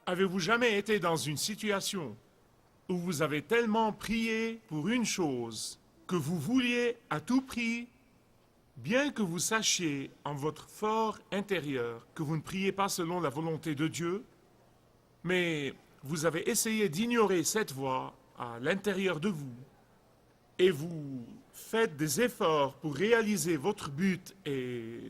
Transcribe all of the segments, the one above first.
Avez-vous jamais été dans une situation où vous avez tellement prié pour une chose que vous vouliez à tout prix, bien que vous sachiez en votre fort intérieur que vous ne priez pas selon la volonté de Dieu, mais vous avez essayé d'ignorer cette voix à l'intérieur de vous et vous faites des efforts pour réaliser votre but et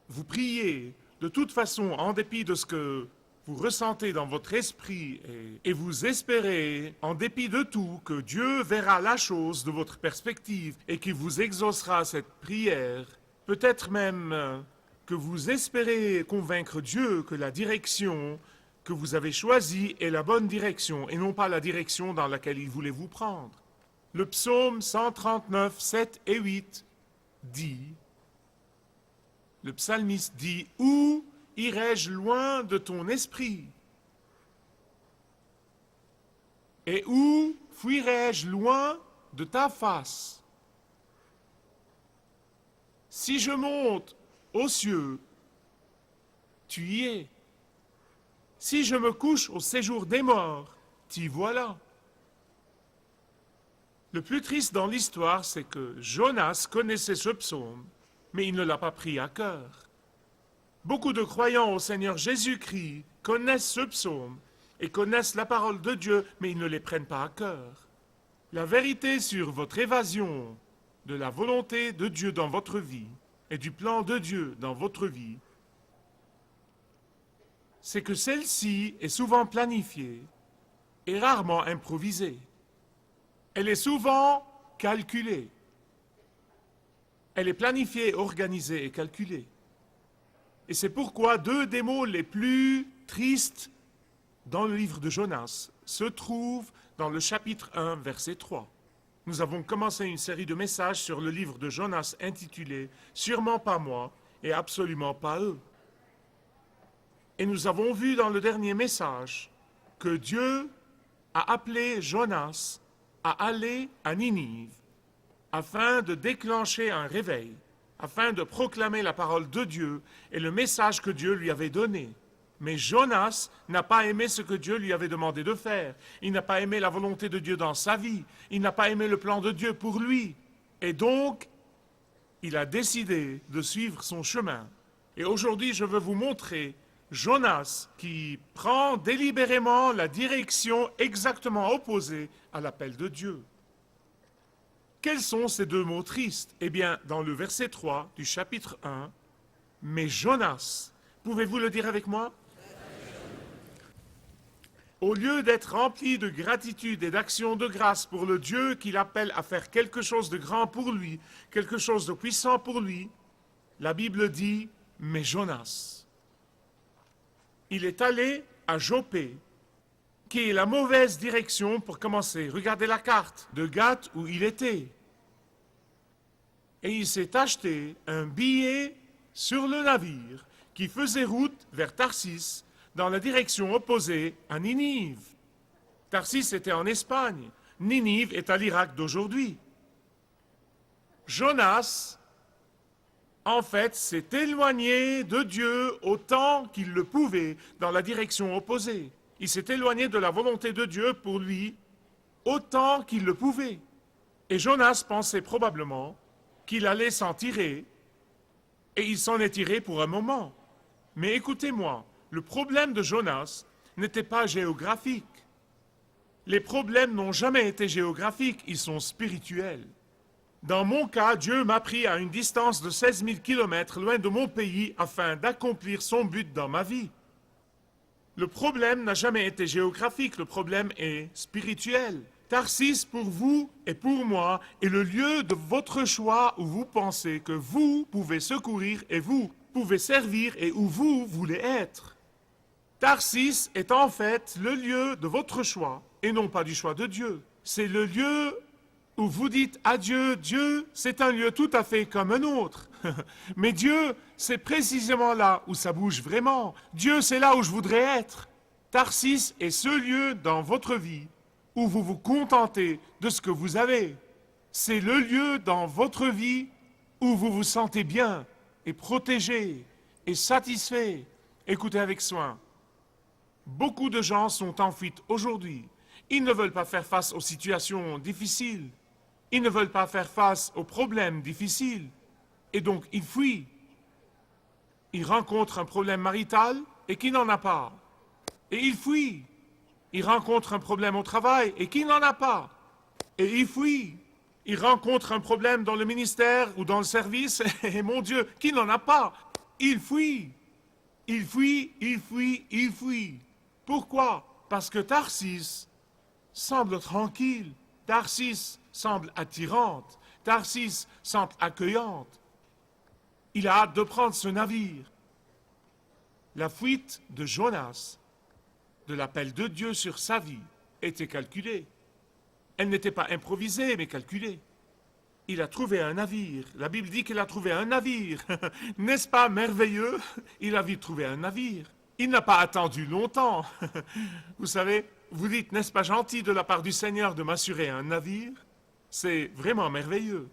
vous priez de toute façon en dépit de ce que vous ressentez dans votre esprit et vous espérez, en dépit de tout, que Dieu verra la chose de votre perspective et qu'il vous exaucera cette prière. Peut-être même que vous espérez convaincre Dieu que la direction que vous avez choisie est la bonne direction et non pas la direction dans laquelle il voulait vous prendre. Le psaume 139, 7 et 8 dit, le psalmiste dit, « Où irai-je loin de ton esprit? Et où fuirai-je loin de ta face? Si je monte aux cieux, tu y es. Si je me couche au séjour des morts, t'y voilà. » Le plus triste dans l'histoire, c'est que Jonas connaissait ce psaume, mais il ne l'a pas pris à cœur. Beaucoup de croyants au Seigneur Jésus-Christ connaissent ce psaume et connaissent la parole de Dieu, mais ils ne les prennent pas à cœur. La vérité sur votre évasion de la volonté de Dieu dans votre vie et du plan de Dieu dans votre vie, c'est que celle-ci est souvent planifiée et rarement improvisée. Elle est souvent calculée. Elle est planifiée, organisée et calculée. Et c'est pourquoi deux des mots les plus tristes dans le livre de Jonas se trouvent dans le chapitre 1, verset 3. Nous avons commencé une série de messages sur le livre de Jonas intitulé « Sûrement pas moi et absolument pas eux ». Et nous avons vu dans le dernier message que Dieu a appelé Jonas à aller à Ninive afin de déclencher un réveil, afin de proclamer la parole de Dieu et le message que Dieu lui avait donné. Mais Jonas n'a pas aimé ce que Dieu lui avait demandé de faire. Il n'a pas aimé la volonté de Dieu dans sa vie. Il n'a pas aimé le plan de Dieu pour lui. Et donc, il a décidé de suivre son chemin. Et aujourd'hui, je veux vous montrer Jonas qui prend délibérément la direction exactement opposée à l'appel de Dieu. Quels sont ces deux mots tristes? Eh bien, dans le verset 3 du chapitre 1, « Mais Jonas », pouvez-vous le dire avec moi? Au lieu d'être rempli de gratitude et d'action de grâce pour le Dieu qui l'appelle à faire quelque chose de grand pour lui, quelque chose de puissant pour lui, la Bible dit « Mais Jonas ». Il est allé à Joppé, qui est la mauvaise direction pour commencer. Regardez la carte de Gath où il était. Et il s'est acheté un billet sur le navire qui faisait route vers Tarsis dans la direction opposée à Ninive. Tarsis était en Espagne. Ninive est à l'Irak d'aujourd'hui. Jonas, en fait, s'est éloigné de Dieu autant qu'il le pouvait dans la direction opposée. Il s'est éloigné de la volonté de Dieu pour lui autant qu'il le pouvait. Et Jonas pensait probablement qu'il allait s'en tirer, et il s'en est tiré pour un moment. Mais écoutez-moi, le problème de Jonas n'était pas géographique. Les problèmes n'ont jamais été géographiques, ils sont spirituels. Dans mon cas, Dieu m'a pris à une distance de 16 000 kilomètres loin de mon pays afin d'accomplir son but dans ma vie. Le problème n'a jamais été géographique, le problème est spirituel. Tarsis, pour vous et pour moi, est le lieu de votre choix où vous pensez que vous pouvez secourir et vous pouvez servir et où vous voulez être. Tarsis est en fait le lieu de votre choix et non pas du choix de Dieu. C'est le lieu où vous dites à Dieu, Dieu, c'est un lieu tout à fait comme un autre. Mais Dieu, c'est précisément là où ça bouge vraiment. Dieu, c'est là où je voudrais être. Tarsis est ce lieu dans votre vie où vous vous contentez de ce que vous avez. C'est le lieu dans votre vie où vous vous sentez bien et protégé et satisfait. Écoutez avec soin. Beaucoup de gens sont en fuite aujourd'hui. Ils ne veulent pas faire face aux situations difficiles. Ils ne veulent pas faire face aux problèmes difficiles. Et donc, ils fuient. Ils rencontrent un problème marital et qui n'en a pas. Et ils fuient. Ils rencontrent un problème au travail et qui n'en a pas. Et ils fuient. Ils rencontrent un problème dans le ministère ou dans le service et mon Dieu, qui n'en a pas. Ils fuient. Ils fuient, ils fuient, ils fuient. Pourquoi? Parce que Tarsis semble tranquille. Tarsis semble attirante. Tarsis semble accueillante. Il a hâte de prendre ce navire. La fuite de Jonas, de l'appel de Dieu sur sa vie, était calculée. Elle n'était pas improvisée, mais calculée. Il a trouvé un navire. La Bible dit qu'il a trouvé un navire. N'est-ce pas merveilleux? Il a vite trouvé un navire. Il n'a pas attendu longtemps. Vous savez, vous dites, n'est-ce pas gentil de la part du Seigneur de m'assurer un navire? C'est vraiment merveilleux.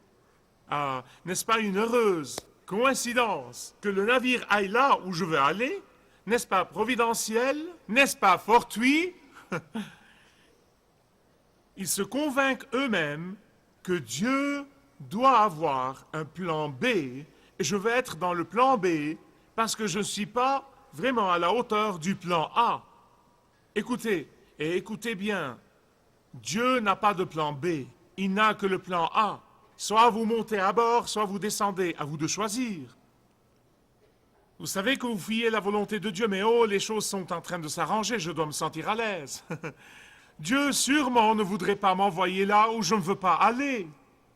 Ah, n'est-ce pas une heureuse coïncidence que le navire aille là où je veux aller? N'est-ce pas providentiel? N'est-ce pas fortuit? Ils se convainquent eux-mêmes que Dieu doit avoir un plan B, et je vais être dans le plan B parce que je ne suis pas vraiment à la hauteur du plan A. Écoutez, et écoutez bien, Dieu n'a pas de plan B, il n'a que le plan A. Soit vous montez à bord, soit vous descendez, à vous de choisir. Vous savez que vous fuyez la volonté de Dieu, mais oh, les choses sont en train de s'arranger, je dois me sentir à l'aise. Dieu sûrement ne voudrait pas m'envoyer là où je ne veux pas aller.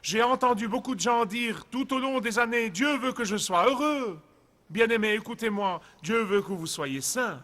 J'ai entendu beaucoup de gens dire tout au long des années, Dieu veut que je sois heureux. Bien-aimés, écoutez-moi, Dieu veut que vous soyez saints.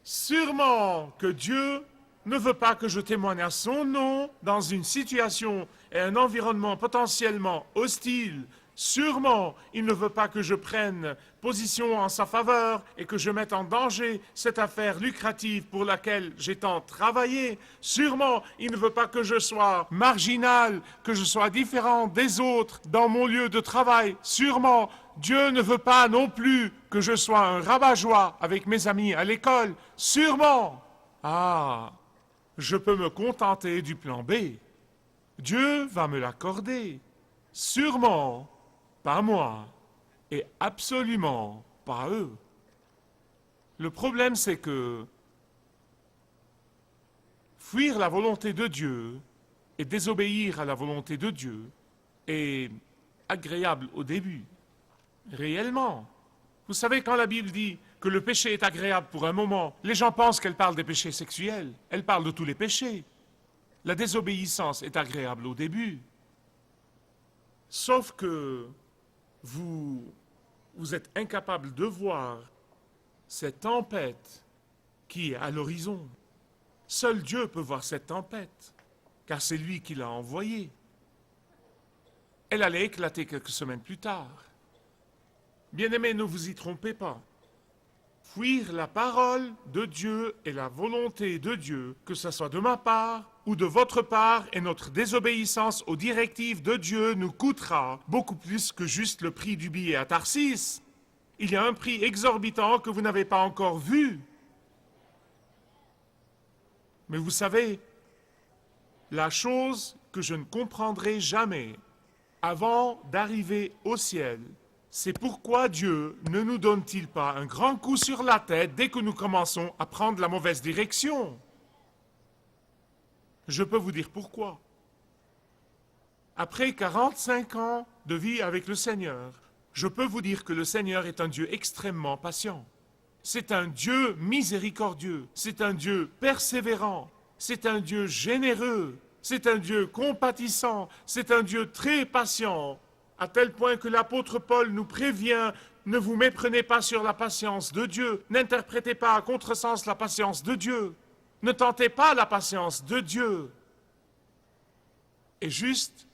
Sûrement que Dieu ne veut pas que je témoigne à son nom dans une situation et un environnement potentiellement hostile. Sûrement, il ne veut pas que je prenne position en sa faveur et que je mette en danger cette affaire lucrative pour laquelle j'ai tant travaillé. Sûrement, il ne veut pas que je sois marginal, que je sois différent des autres dans mon lieu de travail. Sûrement, Dieu ne veut pas non plus que je sois un rabat-joie avec mes amis à l'école. Sûrement. Ah, je peux me contenter du plan B. Dieu va me l'accorder. Sûrement, pas moi, et absolument pas eux. Le problème, c'est que fuir la volonté de Dieu et désobéir à la volonté de Dieu est agréable au début, réellement. Vous savez, quand la Bible dit que le péché est agréable pour un moment, les gens pensent qu'elle parle des péchés sexuels. Elle parle de tous les péchés. La désobéissance est agréable au début. Sauf que vous êtes incapable de voir cette tempête qui est à l'horizon. Seul Dieu peut voir cette tempête, car c'est lui qui l'a envoyée. Elle allait éclater quelques semaines plus tard. Bien-aimés, ne vous y trompez pas. Fuir la parole de Dieu et la volonté de Dieu, que ce soit de ma part ou de votre part, et notre désobéissance aux directives de Dieu nous coûtera beaucoup plus que juste le prix du billet à Tarsis. Il y a un prix exorbitant que vous n'avez pas encore vu. Mais vous savez, la chose que je ne comprendrai jamais avant d'arriver au ciel, c'est pourquoi Dieu ne nous donne-t-il pas un grand coup sur la tête dès que nous commençons à prendre la mauvaise direction? Je peux vous dire pourquoi. Après 45 ans de vie avec le Seigneur, je peux vous dire que le Seigneur est un Dieu extrêmement patient. C'est un Dieu miséricordieux, c'est un Dieu persévérant, c'est un Dieu généreux, c'est un Dieu compatissant, c'est un Dieu très patient, à tel point que l'apôtre Paul nous prévient, ne vous méprenez pas sur la patience de Dieu, n'interprétez pas à contresens la patience de Dieu, ne tentez pas la patience de Dieu. Et juste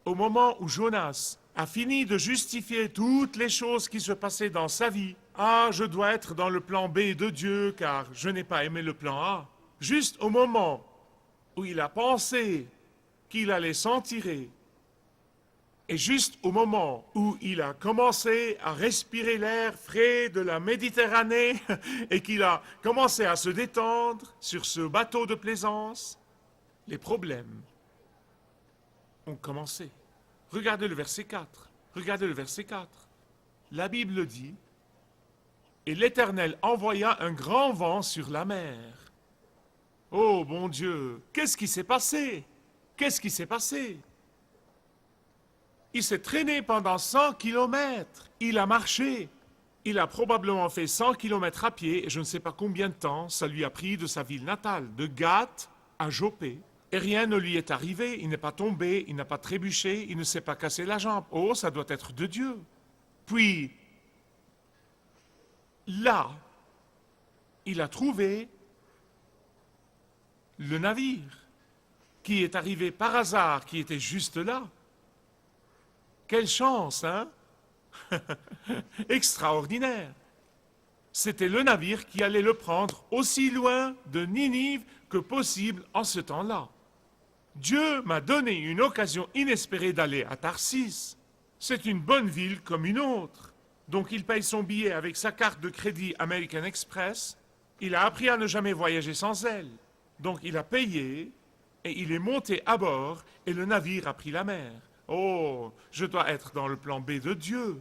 au moment où Jonas a fini de justifier toutes les choses qui se passaient dans sa vie, ah, je dois être dans le plan B de Dieu car je n'ai pas aimé le plan A. Juste au moment où il a pensé qu'il allait s'en tirer, Et juste au moment où il a commencé à respirer l'air frais de la Méditerranée et qu'il a commencé à se détendre sur ce bateau de plaisance, les problèmes ont commencé. Regardez le verset 4. Regardez le verset 4. La Bible dit, « Et l'Éternel envoya un grand vent sur la mer. » Oh, bon Dieu, qu'est-ce qui s'est passé? Qu'est-ce qui s'est passé? Il s'est traîné pendant 100 kilomètres. Il a marché. Il a probablement fait 100 kilomètres à pied, et je ne sais pas combien de temps ça lui a pris de sa ville natale, de Gath à Jopé. Et rien ne lui est arrivé, il n'est pas tombé, il n'a pas trébuché, il ne s'est pas cassé la jambe. Oh, ça doit être de Dieu. Puis, là, il a trouvé le navire qui est arrivé par hasard, qui était juste là. Quelle chance, hein? Extraordinaire. C'était le navire qui allait le prendre aussi loin de Ninive que possible en ce temps-là. Dieu m'a donné une occasion inespérée d'aller à Tarsis. C'est une bonne ville comme une autre. Donc il paye son billet avec sa carte de crédit American Express. Il a appris à ne jamais voyager sans elle. Donc il a payé et il est monté à bord et le navire a pris la mer. Oh, je dois être dans le plan B de Dieu.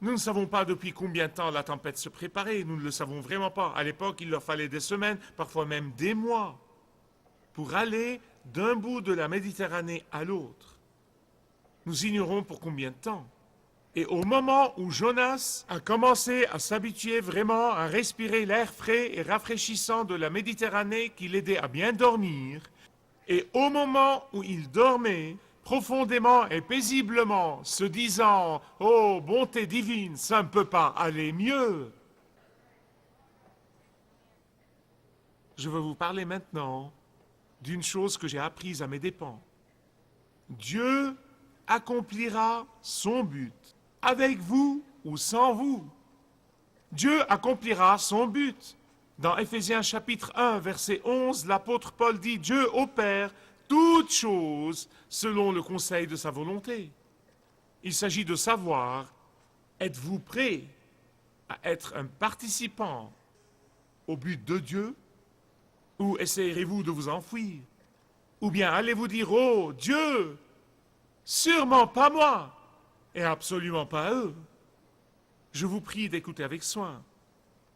Nous ne savons pas depuis combien de temps la tempête se préparait, nous ne le savons vraiment pas. À l'époque, il leur fallait des semaines, parfois même des mois, pour aller d'un bout de la Méditerranée à l'autre. Nous ignorons pour combien de temps. Et au moment où Jonas a commencé à s'habituer vraiment à respirer l'air frais et rafraîchissant de la Méditerranée qui l'aidait à bien dormir, et au moment où il dormait, profondément et paisiblement, se disant « Oh, bonté divine, ça ne peut pas aller mieux !» Je veux vous parler maintenant d'une chose que j'ai apprise à mes dépens. Dieu accomplira son but, avec vous ou sans vous. Dieu accomplira son but. Dans Éphésiens chapitre 1, verset 11, l'apôtre Paul dit « Dieu opère toutes choses selon le conseil de sa volonté. » Il s'agit de savoir, êtes-vous prêt à être un participant au but de Dieu ou essayerez-vous de vous enfuir? Ou bien allez-vous dire, oh Dieu, sûrement pas moi et absolument pas eux. Je vous prie d'écouter avec soin.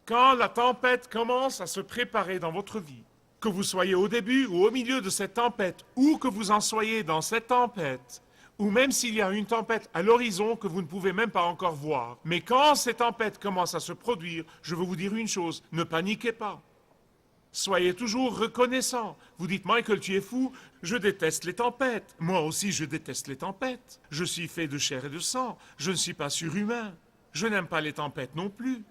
Quand la tempête commence à se préparer dans votre vie, que vous soyez au début ou au milieu de cette tempête, ou que vous en soyez dans cette tempête, ou même s'il y a une tempête à l'horizon que vous ne pouvez même pas encore voir, mais quand ces tempêtes commencent à se produire, je veux vous dire une chose, ne paniquez pas. Soyez toujours reconnaissants. Vous dites, Michael, tu es fou, je déteste les tempêtes. Moi aussi, je déteste les tempêtes. Je suis fait de chair et de sang, je ne suis pas surhumain. Je n'aime pas les tempêtes non plus.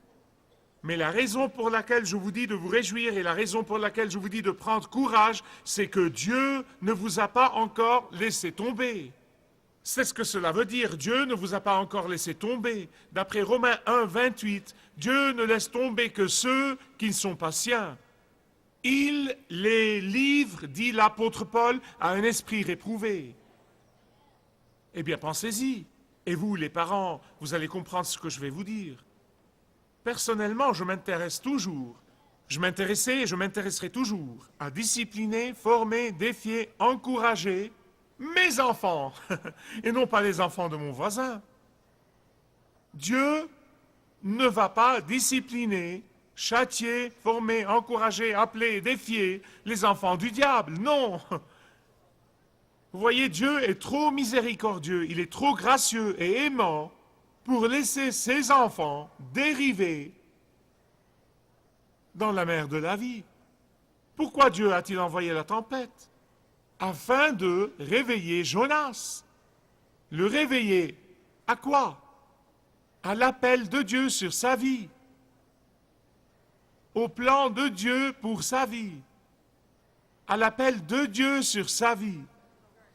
Mais la raison pour laquelle je vous dis de vous réjouir et la raison pour laquelle je vous dis de prendre courage, c'est que Dieu ne vous a pas encore laissé tomber. C'est ce que cela veut dire. Dieu ne vous a pas encore laissé tomber. D'après Romains 1, 28, Dieu ne laisse tomber que ceux qui ne sont pas siens. Il les livre, dit l'apôtre Paul, à un esprit réprouvé. Eh bien, pensez-y. Et vous, les parents, vous allez comprendre ce que je vais vous dire. Personnellement, je m'intéresse toujours, je m'intéressais et je m'intéresserai toujours à discipliner, former, défier, encourager mes enfants, et non pas les enfants de mon voisin. Dieu ne va pas discipliner, châtier, former, encourager, appeler, défier les enfants du diable, non. Vous voyez, Dieu est trop miséricordieux, il est trop gracieux et aimant pour laisser ses enfants dériver dans la mer de la vie. Pourquoi Dieu a-t-il envoyé la tempête? Afin de réveiller Jonas. Le réveiller à quoi? À l'appel de Dieu sur sa vie. Au plan de Dieu pour sa vie. À l'appel de Dieu sur sa vie.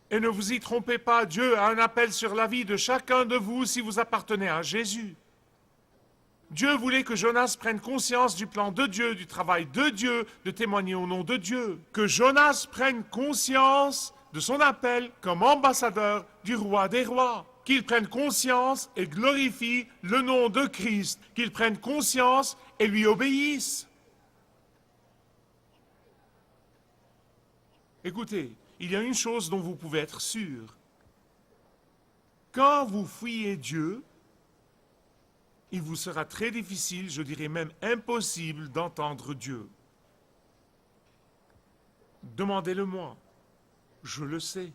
Et ne vous y trompez pas, Dieu a un appel sur la vie de chacun de vous si vous appartenez à Jésus. Dieu voulait que Jonas prenne conscience du plan de Dieu, du travail de Dieu, de témoigner au nom de Dieu. Que Jonas prenne conscience de son appel comme ambassadeur du roi des rois. Qu'ils prennent conscience et glorifient le nom de Christ, qu'ils prennent conscience et lui obéissent. Écoutez, il y a une chose dont vous pouvez être sûr. Quand vous fuyez Dieu, il vous sera très difficile, je dirais même impossible, d'entendre Dieu. Demandez-le-moi, je le sais.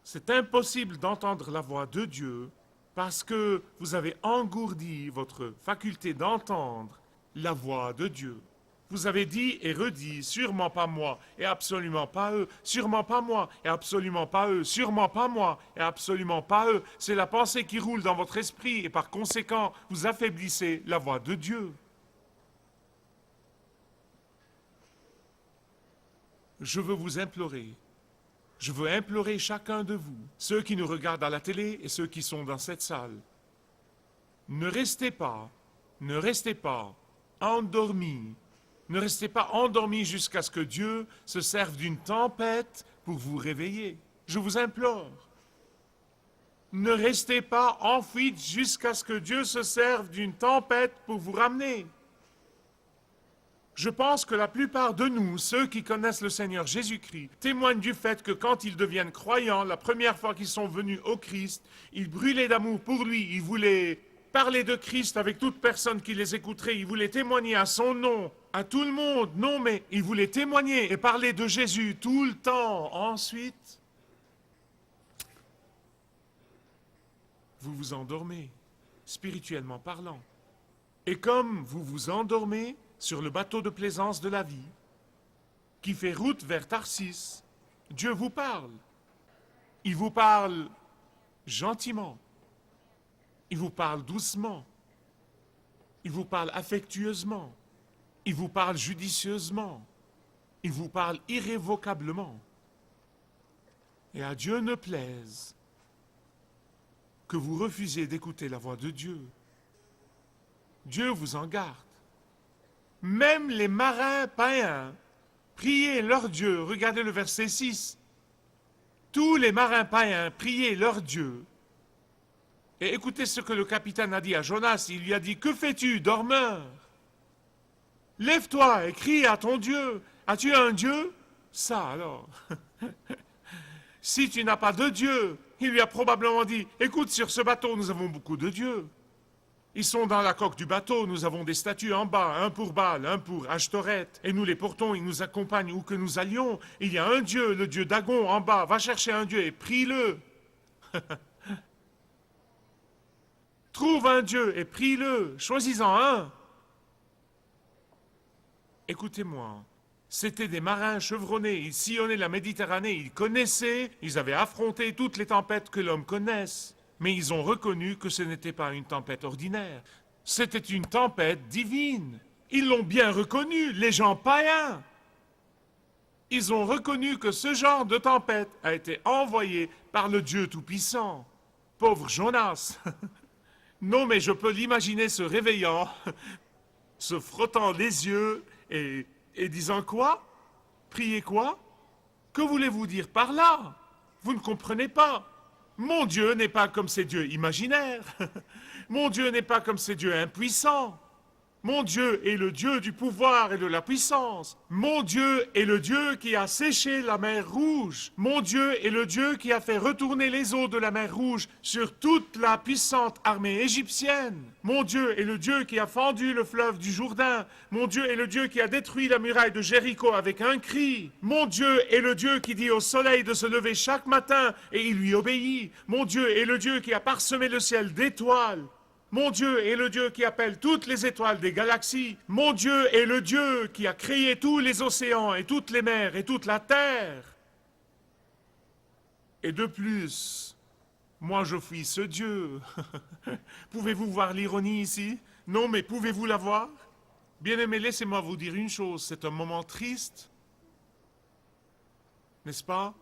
C'est impossible d'entendre la voix de Dieu parce que vous avez engourdi votre faculté d'entendre la voix de Dieu. Vous avez dit et redit, sûrement pas moi, et absolument pas eux, sûrement pas moi, et absolument pas eux, sûrement pas moi, et absolument pas eux. C'est la pensée qui roule dans votre esprit, et par conséquent, vous affaiblissez la voix de Dieu. Je veux vous implorer, je veux implorer chacun de vous, ceux qui nous regardent à la télé et ceux qui sont dans cette salle. Ne restez pas endormis. Ne restez pas endormis jusqu'à ce que Dieu se serve d'une tempête pour vous réveiller. Je vous implore. Ne restez pas en fuite jusqu'à ce que Dieu se serve d'une tempête pour vous ramener. Je pense que la plupart de nous, ceux qui connaissent le Seigneur Jésus-Christ, témoignent du fait que quand ils deviennent croyants, la première fois qu'ils sont venus au Christ, ils brûlaient d'amour pour lui, ils voulaient parler de Christ avec toute personne qui les écouterait, ils voulaient témoigner à son nom, à tout le monde, non mais ils voulaient témoigner et parler de Jésus tout le temps. Ensuite, vous vous endormez, spirituellement parlant. Et comme vous vous endormez sur le bateau de plaisance de la vie, qui fait route vers Tarsis, Dieu vous parle. Il vous parle gentiment. Il vous parle doucement. Il vous parle affectueusement. Il vous parle judicieusement. Il vous parle irrévocablement. Et à Dieu ne plaise que vous refusiez d'écouter la voix de Dieu. Dieu vous en garde. Même les marins païens priaient leur Dieu. Regardez le verset 6. Tous les marins païens priaient leur Dieu. Et écoutez ce que le capitaine a dit à Jonas. Il lui a dit, « Que fais-tu, dormeur? Lève-toi et crie à ton Dieu. As-tu un Dieu? » Ça alors. Si tu n'as pas de Dieu, il lui a probablement dit, « Écoute, sur ce bateau, nous avons beaucoup de dieux. Ils sont dans la coque du bateau, nous avons des statues en bas, un pour Baal, un pour Ashtoreth, et nous les portons, ils nous accompagnent où que nous allions. Il y a un Dieu, le Dieu Dagon, en bas. Va chercher un Dieu et prie-le. » Trouve un Dieu et prie-le, choisis-en un. Écoutez-moi, c'étaient des marins chevronnés, ils sillonnaient la Méditerranée, ils connaissaient, ils avaient affronté toutes les tempêtes que l'homme connaisse. Mais ils ont reconnu que ce n'était pas une tempête ordinaire, c'était une tempête divine. Ils l'ont bien reconnu, les gens païens. Ils ont reconnu que ce genre de tempête a été envoyé par le Dieu Tout-Puissant. Pauvre Jonas. Non, mais je peux l'imaginer se réveillant, se frottant les yeux et disant quoi? Priez quoi? Que voulez-vous dire par là? Vous ne comprenez pas. Mon Dieu n'est pas comme ces dieux imaginaires. Mon Dieu n'est pas comme ces dieux impuissants. Mon Dieu est le Dieu du pouvoir et de la puissance. Mon Dieu est le Dieu qui a séché la mer Rouge. Mon Dieu est le Dieu qui a fait retourner les eaux de la mer Rouge sur toute la puissante armée égyptienne. Mon Dieu est le Dieu qui a fendu le fleuve du Jourdain. Mon Dieu est le Dieu qui a détruit la muraille de Jéricho avec un cri. Mon Dieu est le Dieu qui dit au soleil de se lever chaque matin et il lui obéit. Mon Dieu est le Dieu qui a parsemé le ciel d'étoiles. Mon Dieu est le Dieu qui appelle toutes les étoiles des galaxies. Mon Dieu est le Dieu qui a créé tous les océans et toutes les mers et toute la terre. Et de plus, moi je fuis ce Dieu. Pouvez-vous voir l'ironie ici? Non, mais pouvez-vous la voir? Bien-aimés, laissez-moi vous dire une chose, c'est un moment triste, n'est-ce pas?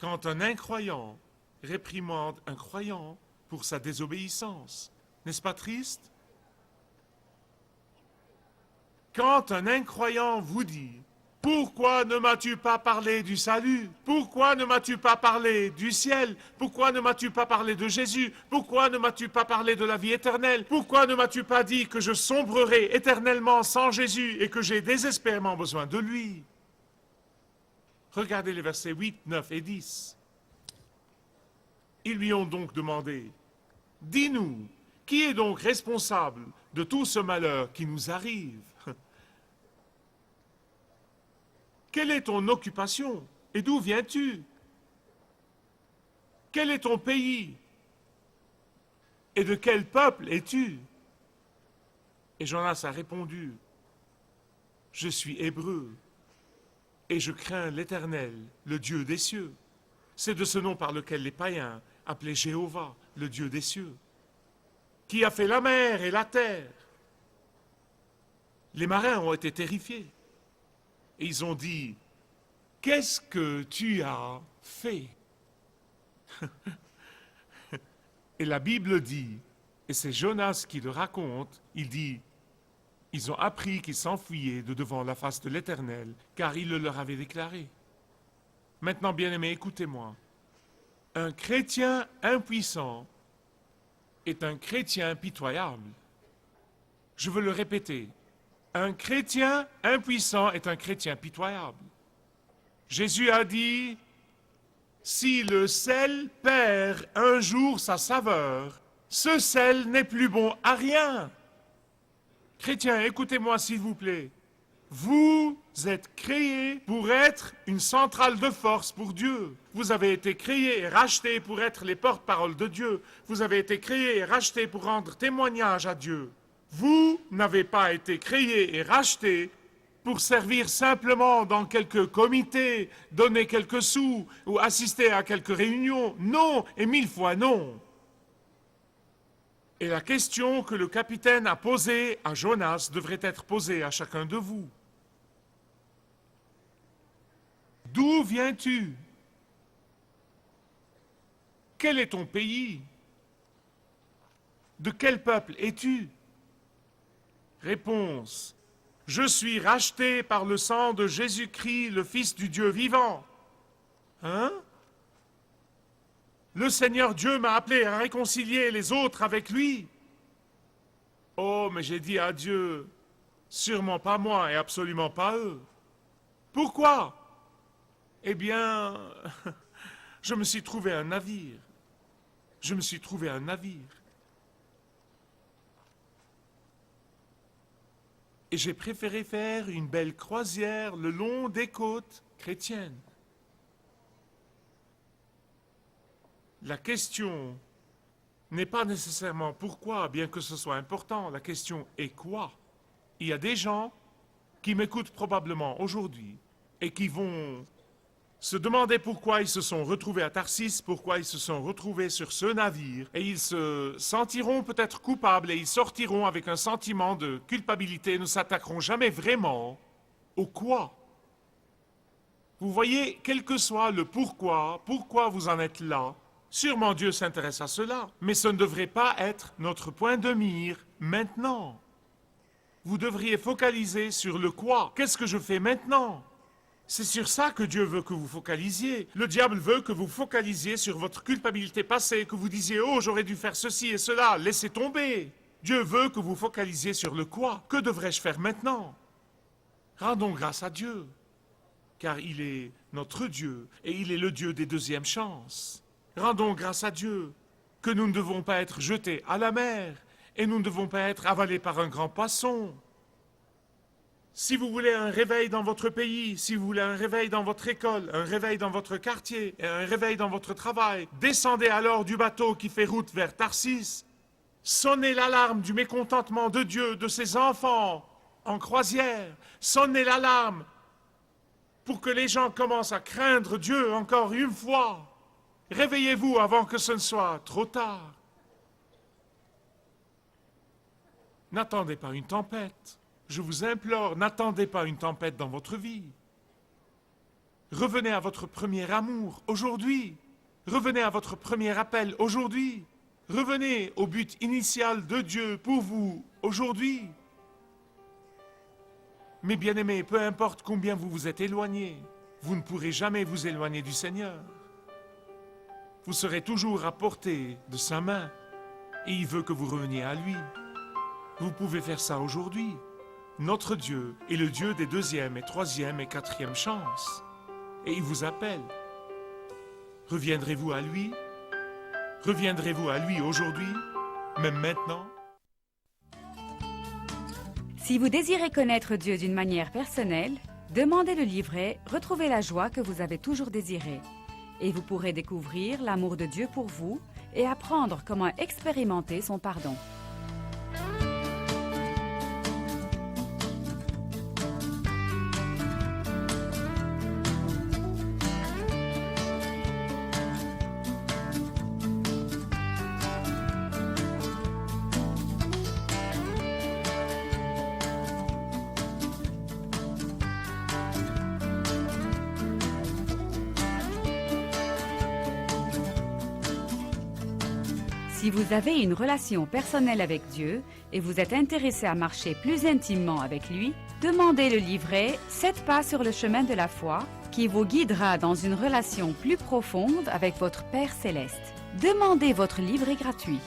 Quand un incroyant réprimande un croyant pour sa désobéissance. N'est-ce pas triste? Quand un incroyant vous dit Pourquoi ne m'as-tu pas parlé du salut? Pourquoi ne m'as-tu pas parlé du ciel? Pourquoi ne m'as-tu pas parlé de Jésus? Pourquoi ne m'as-tu pas parlé de la vie éternelle? Pourquoi ne m'as-tu pas dit que je sombrerai éternellement sans Jésus et que j'ai désespérément besoin de lui? Regardez les versets 8, 9 et 10. Ils lui ont donc demandé, « Dis-nous, qui est donc responsable de tout ce malheur qui nous arrive? Quelle est ton occupation et d'où viens-tu? Quel est ton pays et de quel peuple es-tu? » Et Jonas a répondu, « Je suis hébreu et je crains l'Éternel, le Dieu des cieux. » C'est de ce nom par lequel les païens appelaient Jéhovah, le Dieu des cieux, qui a fait la mer et la terre. Les marins ont été terrifiés. Et ils ont dit, « Qu'est-ce que tu as fait ?» Et la Bible dit, et c'est Jonas qui le raconte, il dit, « Ils ont appris qu'ils s'enfuyaient de devant la face de l'Éternel, car il le leur avait déclaré. » Maintenant, bien-aimés, écoutez-moi. Un chrétien impuissant est un chrétien pitoyable. Je veux le répéter. Un chrétien impuissant est un chrétien pitoyable. Jésus a dit, si le sel perd un jour sa saveur, ce sel n'est plus bon à rien. Chrétiens, écoutez-moi s'il vous plaît. Vous êtes créés pour être une centrale de force pour Dieu. Vous avez été créés et rachetés pour être les porte-paroles de Dieu. Vous avez été créés et rachetés pour rendre témoignage à Dieu. Vous n'avez pas été créés et rachetés pour servir simplement dans quelques comités, donner quelques sous ou assister à quelques réunions. Non, et 1000 fois non. Et la question que le capitaine a posée à Jonas devrait être posée à chacun de vous. D'où viens-tu? Quel est ton pays? De quel peuple es-tu? Réponse. Je suis racheté par le sang de Jésus-Christ, le Fils du Dieu vivant. Hein? Le Seigneur Dieu m'a appelé à réconcilier les autres avec lui. Oh, mais j'ai dit à Dieu, sûrement pas moi et absolument pas eux. Pourquoi? Eh bien, je me suis trouvé un navire. Je me suis trouvé un navire. Et j'ai préféré faire une belle croisière le long des côtes chrétiennes. La question n'est pas nécessairement pourquoi, bien que ce soit important. La question est quoi? Il y a des gens qui m'écoutent probablement aujourd'hui et qui vont se demander pourquoi ils se sont retrouvés à Tarsis, pourquoi ils se sont retrouvés sur ce navire, et ils se sentiront peut-être coupables et ils sortiront avec un sentiment de culpabilité, ne s'attaqueront jamais vraiment au quoi. Vous voyez, quel que soit le pourquoi vous en êtes là, sûrement Dieu s'intéresse à cela, mais ce ne devrait pas être notre point de mire maintenant. Vous devriez focaliser sur le quoi. Qu'est-ce que je fais maintenant? C'est sur ça que Dieu veut que vous focalisiez. Le diable veut que vous focalisiez sur votre culpabilité passée, que vous disiez « Oh, j'aurais dû faire ceci et cela, laissez tomber ». Dieu veut que vous focalisiez sur le quoi. Que devrais-je faire maintenant? Rendons grâce à Dieu, car il est notre Dieu et il est le Dieu des deuxièmes chances. Rendons grâce à Dieu que nous ne devons pas être jetés à la mer et nous ne devons pas être avalés par un grand poisson. Si vous voulez un réveil dans votre pays, si vous voulez un réveil dans votre école, un réveil dans votre quartier et un réveil dans votre travail, descendez alors du bateau qui fait route vers Tarsis. Sonnez l'alarme du mécontentement de Dieu, de ses enfants en croisière. Sonnez l'alarme pour que les gens commencent à craindre Dieu encore une fois. Réveillez-vous avant que ce ne soit trop tard. N'attendez pas une tempête. Je vous implore, n'attendez pas une tempête dans votre vie. Revenez à votre premier amour aujourd'hui. Revenez à votre premier appel aujourd'hui. Revenez au but initial de Dieu pour vous aujourd'hui. Mes bien-aimés, peu importe combien vous vous êtes éloignés, vous ne pourrez jamais vous éloigner du Seigneur. Vous serez toujours à portée de sa main et il veut que vous reveniez à lui. Vous pouvez faire ça aujourd'hui. Notre Dieu est le Dieu des deuxième et troisième et quatrième chances. Et il vous appelle. Reviendrez-vous à lui? Reviendrez-vous à lui aujourd'hui, même maintenant? Si vous désirez connaître Dieu d'une manière personnelle, demandez le livret « Retrouvez la joie que vous avez toujours désirée » et vous pourrez découvrir l'amour de Dieu pour vous et apprendre comment expérimenter son pardon. Si vous avez une relation personnelle avec Dieu et vous êtes intéressé à marcher plus intimement avec lui, demandez le livret « 7 pas sur le chemin de la foi » qui vous guidera dans une relation plus profonde avec votre Père Céleste. Demandez votre livret gratuit.